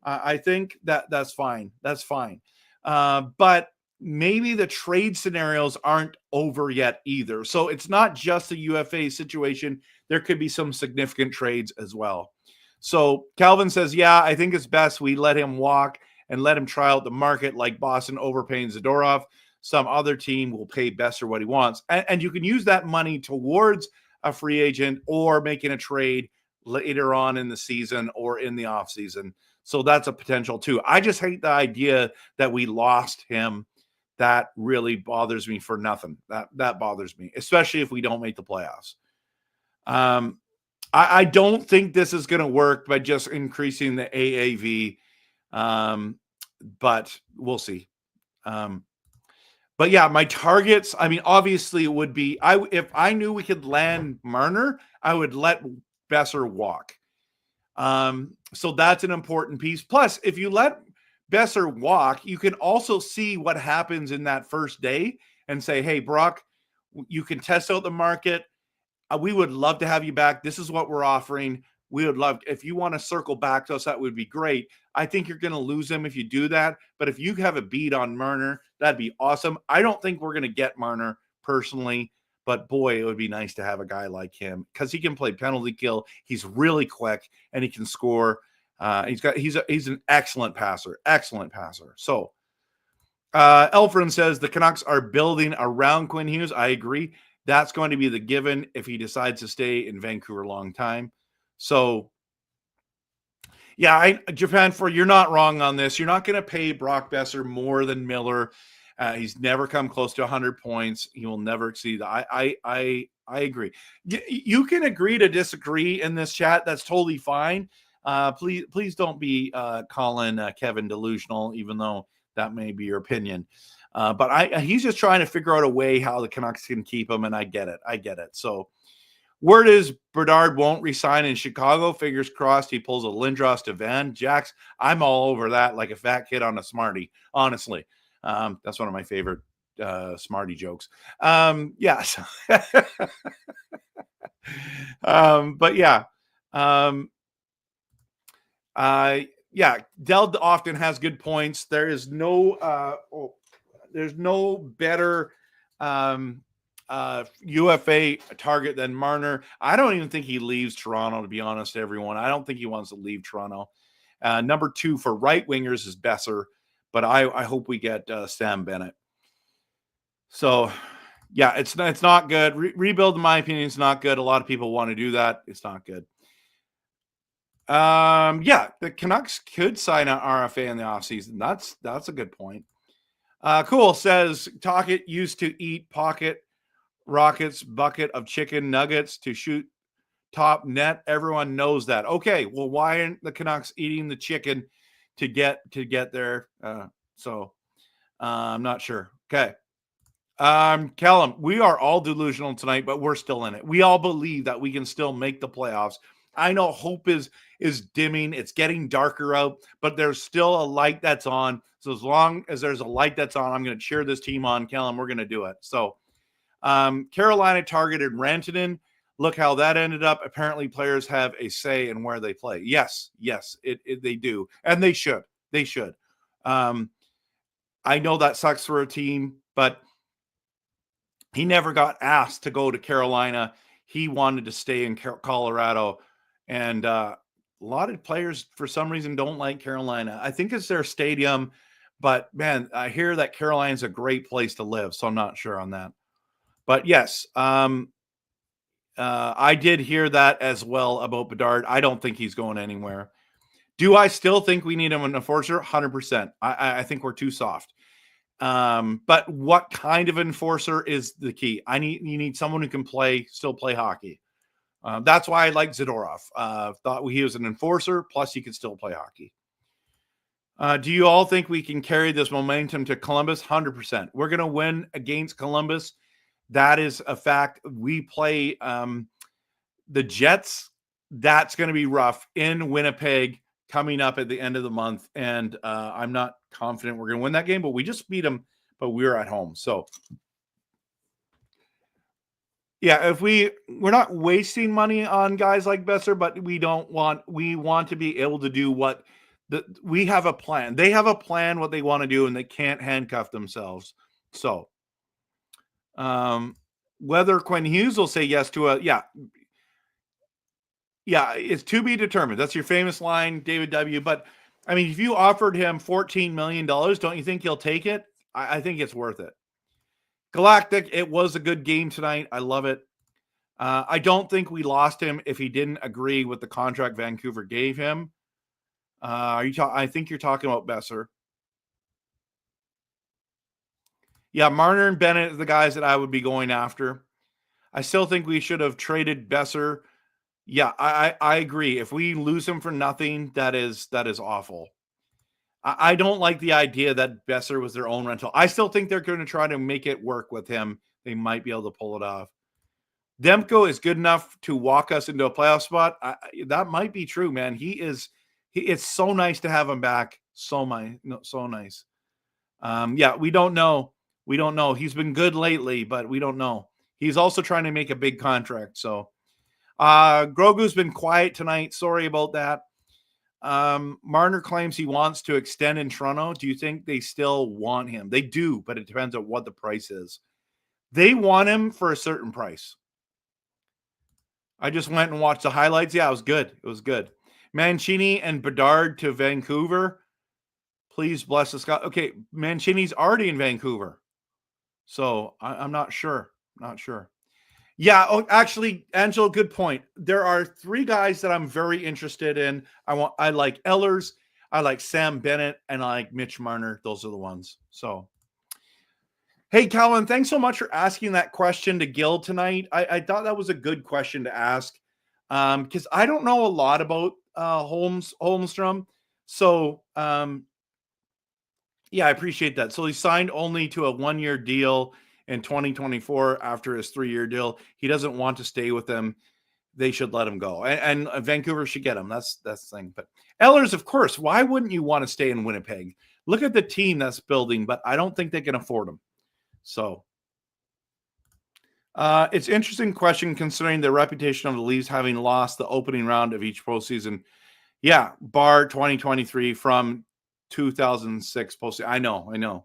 I think that's fine. That's fine. But maybe the trade scenarios aren't over yet either. So it's not just a UFA situation. There could be some significant trades as well. So Calvin says, yeah, I think it's best we let him walk and let him try out the market like Boston overpaying Zadorov. Some other team will pay Besser what he wants. And you can use that money towards a free agent or making a trade later on in the season or in the offseason. So that's a potential too. I just hate the idea that we lost him. That really bothers me for nothing. That bothers me, especially if we don't make the playoffs. I don't think this is going to work by just increasing the AAV. But we'll see. But yeah, my targets, I mean, obviously it would be, if I knew we could land Marner, I would let Besser walk. So that's an important piece. Plus, if you let Besser walk, you can also see what happens in that first day and say, hey, Brock, you can test out the market. We would love to have you back. This is what we're offering. We would love, if you want to circle back to us, that would be great. I think you're going to lose him if you do that. But if you have a beat on Marner, that'd be awesome. I don't think we're going to get Marner personally, but boy, it would be nice to have a guy like him because he can play penalty kill. He's really quick and he can score. He's an excellent passer. So Elfrin says the Canucks are building around Quinn Hughes. I agree. That's going to be the given if he decides to stay in Vancouver a long time. So, yeah, Japan, you're not wrong on this. You're not going to pay Brock Besser more than Miller. He's never come close to 100 points. He will never exceed that. I agree. You can agree to disagree in this chat. That's totally fine. Please don't be calling Kevin delusional, even though that may be your opinion. But he's just trying to figure out a way how the Canucks can keep him, and I get it. So, word is Bedard won't resign in Chicago. Fingers crossed he pulls a Lindros to Van Jacks. I'm all over that like a fat kid on a Smartie, honestly. That's one of my favorite Smartie jokes. Yes. But yeah. Dell often has good points. There's no better UFA target than Marner. I don't even think he leaves Toronto, to be honest, everyone. I don't think he wants to leave Toronto. Number 2 for right wingers is Besser, but I hope we get Sam Bennett. So, yeah, it's not good. Rebuild, in my opinion, is not good. A lot of people want to do that. It's not good. The Canucks could sign an RFA in the offseason. That's a good point. Cool says Tocchet used to eat pocket rockets bucket of chicken nuggets to shoot top net. Everyone knows that. Okay, well, why aren't the Canucks eating the chicken to get there? I'm not sure. Okay. Callum, we are all delusional tonight, but we're still in it. We all believe that we can still make the playoffs. I know hope is dimming. It's getting darker out, but there's still a light that's on. So as long as there's a light that's on, I'm going to cheer this team on, Kellen. We're going to do it. So Carolina targeted Rantanen. Look how that ended up. Apparently players have a say in where they play. Yes, they do. And they should. They should. I know that sucks for a team, but he never got asked to go to Carolina. He wanted to stay in Colorado. And a lot of players, for some reason, don't like Carolina. I think it's their stadium. But, man, I hear that Carolina's a great place to live, so I'm not sure on that. But, yes, I did hear that as well about Bedard. I don't think he's going anywhere. Do I still think we need him an enforcer? 100%. I think we're too soft. But what kind of enforcer is the key? You need someone who can still play hockey. That's why I like Zadorov. Thought he was an enforcer, plus he could still play hockey. Do you all think we can carry this momentum to Columbus? 100%. We're going to win against Columbus. That is a fact. We play the Jets. That's going to be rough in Winnipeg coming up at the end of the month. And I'm not confident we're going to win that game, but we just beat them, but we're at home. So, yeah, if we're not wasting money on guys like Besser, but we want to be able to do what we have a plan. They have a plan what they want to do, and they can't handcuff themselves. So, whether Quinn Hughes will say yes to it's to be determined. That's your famous line, David W. But I mean, if you offered him $14 million, don't you think he'll take it? I think it's worth it. Galactic, it was a good game tonight. I love it. I don't think we lost him if he didn't agree with the contract Vancouver gave him. I think you're talking about Besser. Yeah, Marner and Bennett are the guys that I would be going after. I still think we should have traded Besser. Yeah, I agree. If we lose him for nothing, that is awful. I don't like the idea that Besser was their own rental. I still think they're going to try to make it work with him. They might be able to pull it off. Demko is good enough to walk us into a playoff spot. That might be true, man. It's so nice to have him back. So nice. We don't know. We don't know. He's been good lately, but we don't know. He's also trying to make a big contract. So Grogu's been quiet tonight. Sorry about that. Marner claims he wants to extend in Toronto. Do you think they still want him? They do, but it depends on what the price is. They want him for a certain price. I just went and watched the highlights. Yeah, it was good. It was good. Mancini and Bedard to Vancouver. Please bless the Scott. Okay, Mancini's already in Vancouver. So I'm not sure. Not sure. Yeah, actually, Angelo, good point. There are 3 guys that I'm very interested in. I like Ehlers, I like Sam Bennett, and I like Mitch Marner. Those are the ones. So, hey, Calvin, thanks so much for asking that question to Gil tonight. I thought that was a good question to ask because I don't know a lot about Holmstrom. So, yeah, I appreciate that. So he signed only to a 1-year deal in 2024 after his 3-year deal. He doesn't want to stay with them. They should let him go. And Vancouver should get him. That's the thing. But Ehlers, of course, why wouldn't you want to stay in Winnipeg? Look at the team that's building, but I don't think they can afford him. So it's an interesting question considering the reputation of the Leafs having lost the opening round of each postseason. Yeah, bar 2023 from 2006 postseason. I know.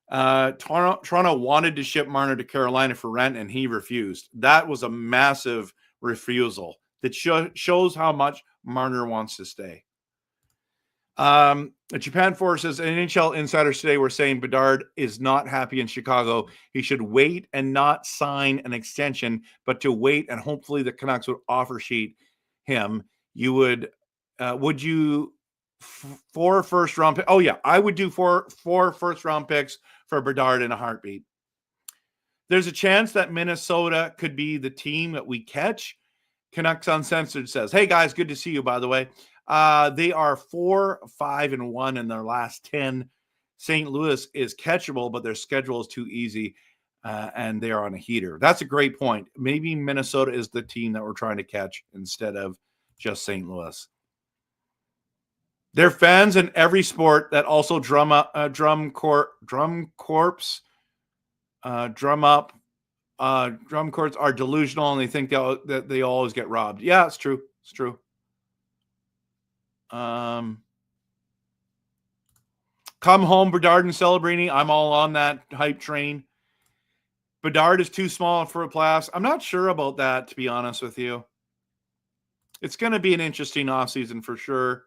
Toronto wanted to ship Marner to Carolina for rent, and he refused. That was a massive refusal that shows how much Marner wants to stay. Japan Force says NHL insiders today were saying Bedard is not happy in Chicago. He should wait and not sign an extension, but to wait and hopefully the Canucks would offer sheet him. You would you 4 first-round picks? Oh yeah, I would do 4 first-round picks for Bedard in a heartbeat. There's a chance that Minnesota could be the team that we catch. Canucks Uncensored says, hey guys, good to see you, by the way. They are 4-5-1 in their last 10. St. Louis is catchable, but their schedule is too easy. and they are on a heater. That's a great point. Maybe Minnesota is the team that we're trying to catch instead of just St. Louis. They're fans in every sport that also drum up, drum courts are delusional and they think that they always get robbed. Yeah, it's true. It's true. Come home, Bedard and Celebrini. I'm all on that hype train. Bedard is too small for a playoffs. I'm not sure about that, to be honest with you. It's going to be an interesting offseason for sure.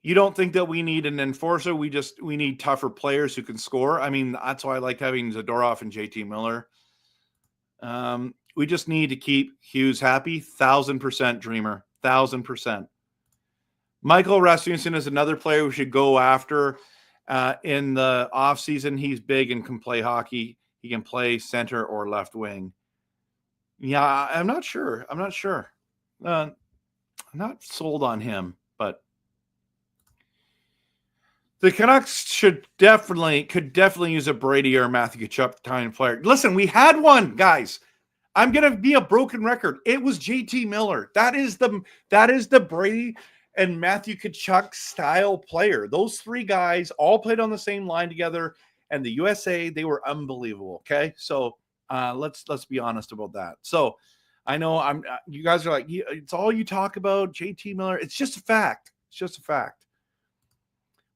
You don't think that we need an enforcer? We need tougher players who can score. I mean, that's why I like having Zadorov and JT Miller. We just need to keep Hughes happy. 1,000% dreamer. 1,000%. Michael Rasmussen is another player we should go after in the offseason. He's big and can play hockey. He can play center or left wing. Yeah, I'm not sure. I'm not sold on him, but the Canucks could definitely use a Brady or Matthew Tkachuk kind of player. Listen, we had one, guys. I'm gonna be a broken record. It was JT Miller. That is the Brady and Matthew Tkachuk style player. Those three guys all played on the same line together, and the USA, they were unbelievable. Okay, so let's be honest about that. So I know you guys are like, it's all you talk about, JT Miller. It's just a fact. It's just a fact.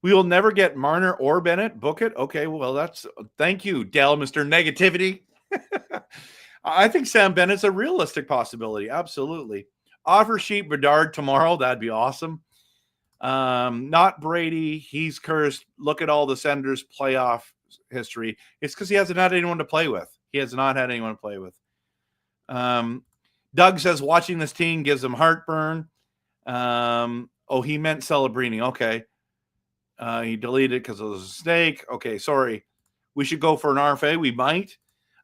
We will never get Marner or Bennett. Book it. Okay, well, thank you, Dell, Mr. Negativity. I think Sam Bennett's a realistic possibility. Absolutely. Offer sheet Bedard tomorrow. That'd be awesome. Not Brady. He's cursed. Look at all the Senators' playoff history. It's because he hasn't had anyone to play with. Doug says watching this team gives him heartburn. He meant Celebrini. Okay. He deleted it because it was a mistake. Okay, sorry. We should go for an RFA. We might.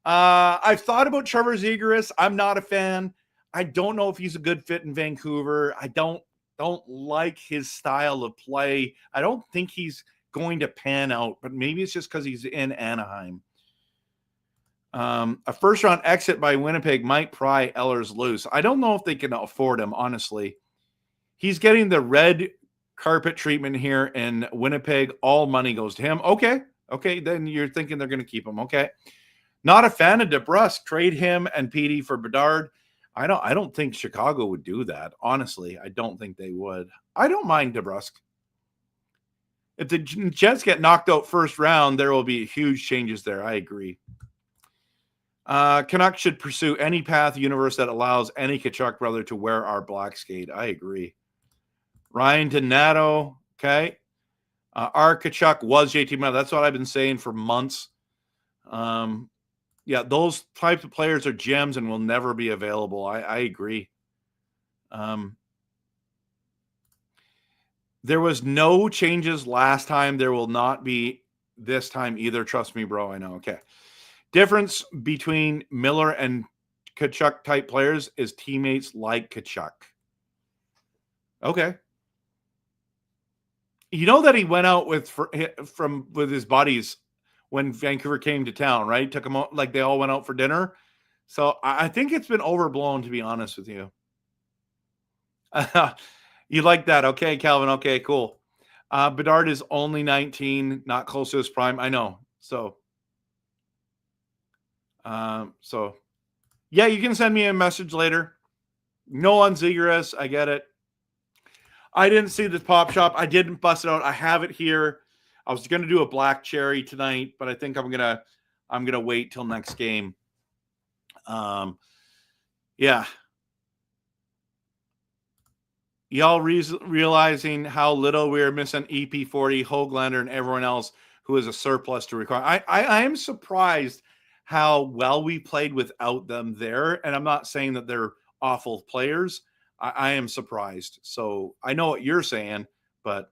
I've thought about Trevor Zegras. I'm not a fan. I don't know if he's a good fit in Vancouver. I don't like his style of play. I don't think he's going to pan out, but maybe it's just because he's in Anaheim. A first-round exit by Winnipeg might pry Ehlers loose. I don't know if they can afford him, honestly. He's getting the red carpet treatment here in Winnipeg. All money goes to him. Okay, then you're thinking they're going to keep him. Okay. Not a fan of DeBrusk. Trade him and Petey for Bedard. I don't think Chicago would do that. Honestly, I don't think they would. I don't mind DeBrusk. If the Jets get knocked out first round, there will be huge changes there. I agree. Canucks should pursue any path universe that allows any Tkachuk brother to wear our black skate. I agree. Ryan Donato, okay. Our Tkachuk was JT Miller. That's what I've been saying for months. Yeah, those types of players are gems and will never be available. I agree. There was no changes last time. There will not be this time either. Trust me, bro. I know. Okay. Difference between Miller and Tkachuk type players is teammates like Tkachuk. Okay. You know that he went out with his buddies when Vancouver came to town, right? Took them out, like they all went out for dinner. So I think it's been overblown, to be honest with you. You like that? Okay, Calvin. Okay, cool. Bedard is only 19, not close to his prime. I know. So yeah, you can send me a message later. No on Zegras. I get it. I didn't see the pop shop. I didn't bust it out. I have it here. I was going to do a black cherry tonight, but I think I'm going to wait till next game. Yeah. Y'all realizing how little we're missing EP40, Höglander, and everyone else who is a surplus to require. I am surprised how well we played without them there. And I'm not saying that they're awful players. I am surprised. So I know what you're saying, but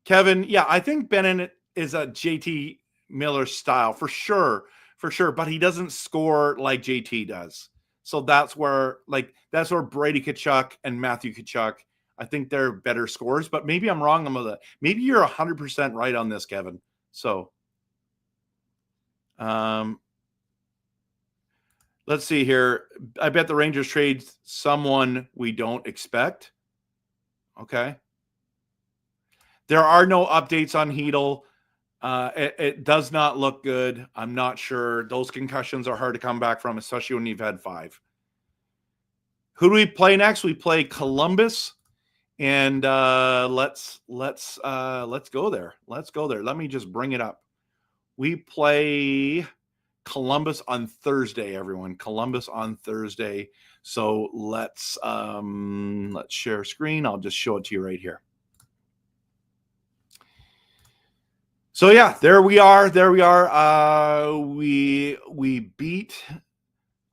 Kevin, yeah, I think Bennett is a JT Miller style for sure. But he doesn't score like JT does. So that's where Brady Tkachuk and Matthew Tkachuk, I think they're better scorers, but maybe I'm wrong on that. Maybe you're 100% right on this, Kevin. So Let's see here. I bet the Rangers trade someone we don't expect. Okay. There are no updates on Hedel. It does not look good. I'm not sure. Those concussions are hard to come back from, especially when you've had 5. Who do we play next? We play Columbus, and let's go there. Let's go there. Let me just bring it up. We play Columbus on Thursday, everyone. Columbus on Thursday. So let's share screen. I'll just show it to you right here. So yeah, there we are. We beat. We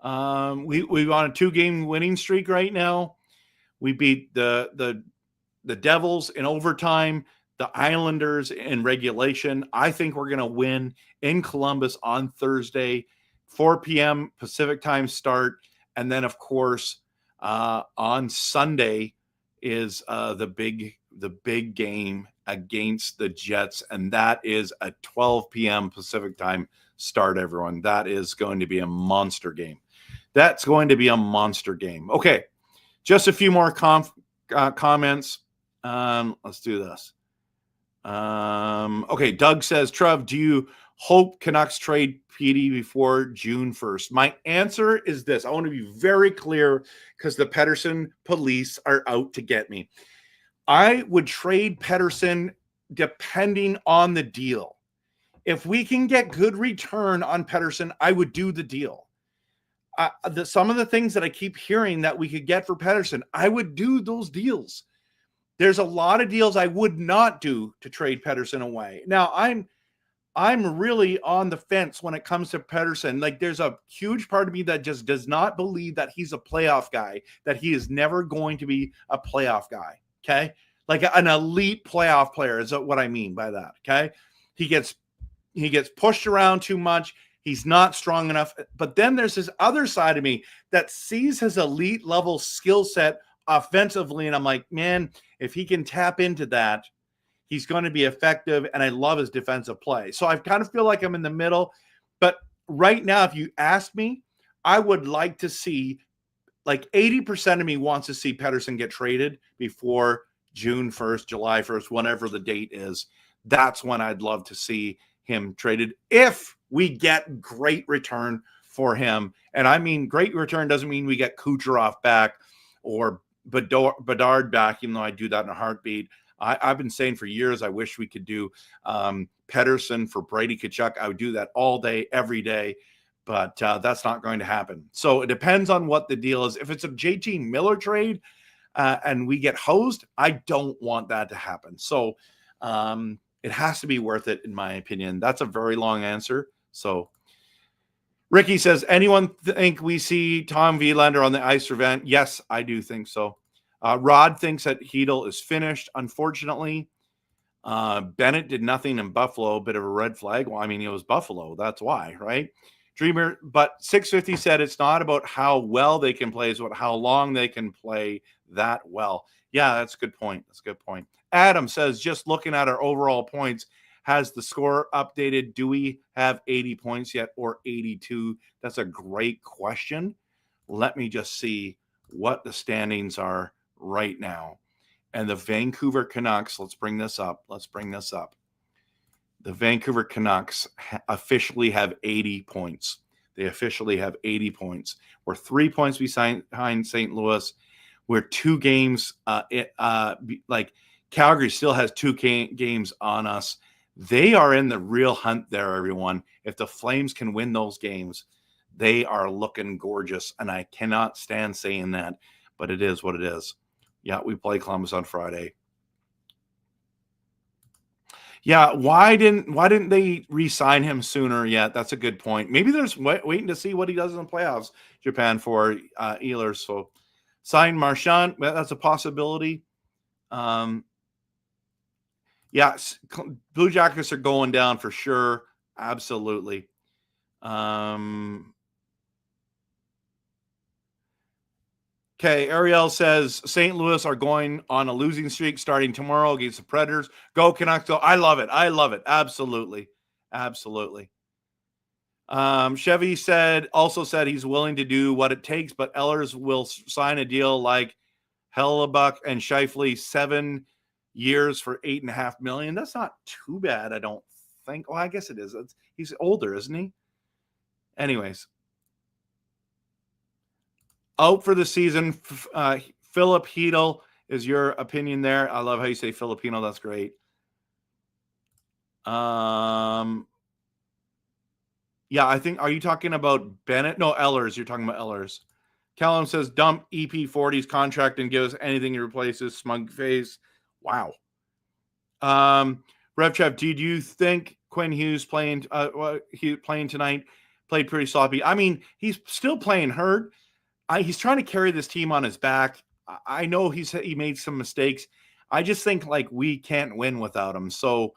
on a 2-game winning streak right now. We beat the Devils in overtime, the Islanders in regulation. I think we're going to win in Columbus on Thursday, 4 p.m. Pacific time start. And then, of course, on Sunday is the big game against the Jets, and that is a 12 p.m. Pacific time start, everyone. That is going to be a monster game. That's going to be a monster game. Okay, just a few more comments. Let's do this. Okay, Doug says, Trev, do you hope Canucks trade PD before June 1st? My answer is this. I want to be very clear because the Pettersson police are out to get me. I would trade Pettersson depending on the deal. If we can get good return on Pettersson, I would do the deal. Some of the things that I keep hearing that we could get for Pettersson, I would do those deals. There's a lot of deals I would not do to trade Pettersson away. Now, I'm really on the fence when it comes to Pettersson. Like, there's a huge part of me that just does not believe that he's a playoff guy, that he is never going to be a playoff guy. Okay. Like an elite playoff player is what I mean by that. Okay. He gets pushed around too much. He's not strong enough. But then there's this other side of me that sees his elite level skill set offensively. And I'm like, man, if he can tap into that, he's going to be effective. And I love his defensive play. So I kind of feel like I'm in the middle. But right now, if you ask me, I would like to see, like 80% of me wants to see Pettersson get traded before June 1st, July 1st, whenever the date is. That's when I'd love to see him traded if we get great return for him. And I mean, great return doesn't mean we get Kucherov back or Bedard back, even though I do that in a heartbeat. I've been saying for years, I wish we could do Pettersson for Brady Tkachuk. I would do that all day, every day. But that's not going to happen. So it depends on what the deal is. If it's a JT Miller trade and we get hosed, I don't want that to happen. So it has to be worth it, in my opinion. That's a very long answer. So Ricky says, anyone think we see Tom Wielander on the ice for Van? Yes, I do think so. Rod thinks that Hedel is finished, unfortunately. Bennett did nothing in Buffalo, bit of a red flag. Well, I mean, it was Buffalo. That's why, right? Dreamer, but 650 said it's not about how well they can play, it's about how long they can play that well. Yeah, that's a good point. That's a good point. Adam says, just looking at our overall points, has the score updated? Do we have 80 points yet or 82? That's a great question. Let me just see what the standings are right now. And the Vancouver Canucks, let's bring this up. The Vancouver Canucks officially have 80 points. They officially have 80 points. We're 3 points behind St. Louis. We're 2 games. Like Calgary still has 2 games on us. They are in the real hunt there, everyone. If the Flames can win those games, they are looking gorgeous. And I cannot stand saying that, but it is what it is. Yeah, we play Columbus on Friday. Yeah, why didn't they re-sign him sooner yet? That's a good point. Maybe they're just waiting to see what he does in the playoffs, Japan, for Ehlers. So sign Marchand, that's a possibility. Yeah, Blue Jackets are going down for sure. Absolutely. Okay, Ariel says St. Louis are going on a losing streak starting tomorrow against the Predators. Go Canucks, go. I love it. Absolutely. Chevy also said he's willing to do what it takes, but Ehlers will sign a deal like Hellebuck and Scheifele, 7 years for $8.5 million. That's not too bad, I don't think. Well, I guess it is. He's older, isn't he? Anyways, out for the season. Philip Hedel is your opinion there. I love how you say Filipino. That's great. Yeah, I think, are you talking about Bennett? No, Ehlers. You're talking about Ehlers. Callum says, dump EP40's contract and give us anything he replaces. Smug face. Wow. RevTrev, did you think Quinn Hughes playing tonight played pretty sloppy? I mean, he's still playing hurt. He's trying to carry this team on his back. I know he made some mistakes. I just think like we can't win without him. So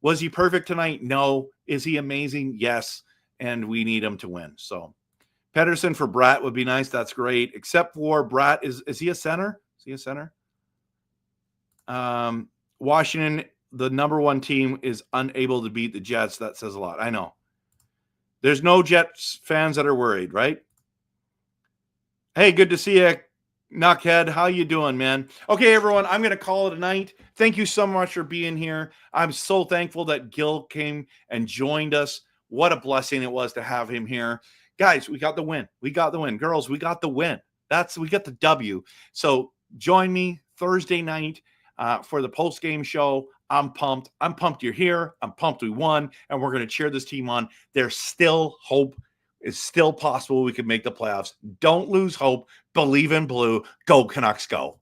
was he perfect tonight? No. Is he amazing? Yes. And we need him to win. So Pedersen for Bratt would be nice. That's great. Except for Bratt. Is he a center? Is he a center? Washington, the number one team, is unable to beat the Jets. That says a lot. I know. There's no Jets fans that are worried, right? Hey, good to see you, Knuckhead. How you doing, man? Okay, everyone, I'm going to call it a night. Thank you so much for being here. I'm so thankful that Gil came and joined us. What a blessing it was to have him here. Guys, we got the win. We got the win. Girls, we got the win. We got the W. So join me Thursday night for the post-game show. I'm pumped. I'm pumped you're here. I'm pumped we won, and we're going to cheer this team on. There's still hope. It's still possible we could make the playoffs. Don't lose hope. Believe in blue. Go Canucks, go.